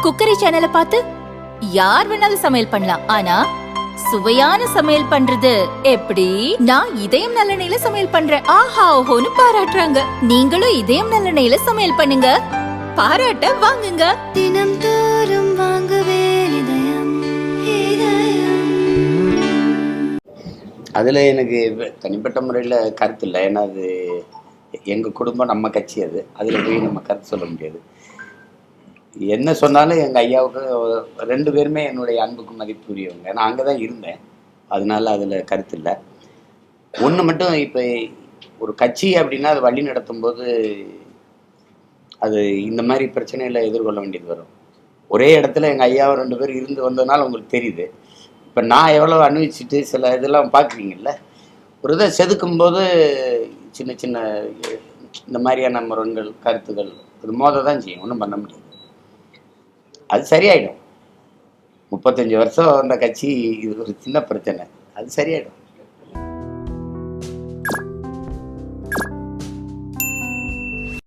Cookery சேனலை பார்த்து யார் வேணாலும் சமையல் பண்ணலாம். ஆனா சுவையான சமையல் பண்றது எப்படி? நான் இதயம் நல்லெண்ணெயில சமையல் பண்றேன். ஆஹா ஓஹோன்னு பாராட்டுறாங்க. நீங்களும் இதயம் நல்லெண்ணெயில சமையல் பண்ணுங்க, பாராட்ட வாங்குங்க. தினம் தோறும் வாங்குவே இதயம் இதயம். அதில் எனக்கு தனிப்பட்ட முறையில் கருத்து இல்லை. ஏன்னா அது எங்கள் குடும்பம், நம்ம கட்சி. அதில் போய் நம்ம கருத்து சொல்ல முடியாது. என்ன சொன்னாலும் எங்கள் ஐயாவுக்கு 2 பேருமே என்னுடைய அன்புக்கு மதிப்புரியவங்க. நான் அங்கே தான் இருந்தேன், அதனால அதில் கருத்து இல்லை. ஒன்று மட்டும், இப்போ ஒரு கட்சி அப்படின்னா அது வழி நடத்தும் போது அது இந்த மாதிரி பிரச்சனைகளை எதிர்கொள்ள வேண்டியது வரும். ஒரே இடத்துல எங்கள் ஐயாவை 2 பேர் இருந்து வந்ததுனால உங்களுக்கு தெரியுது. இப்போ நான் எவ்வளோ அனுபவிச்சுட்டு சில இதெல்லாம் பார்க்குறீங்கல்ல, ஒரு இதை செதுக்கும்போது சின்ன சின்ன இந்த மாதிரியான முரண்கள், கருத்துகள் அது மோத தான் செய்யும். ஒன்றும் பண்ண முடியாது. அது சரியாயிடும். 35 வருஷம் அந்த கட்சி, இது ஒரு சின்ன பிரச்சனை, அது சரியாயிடும்.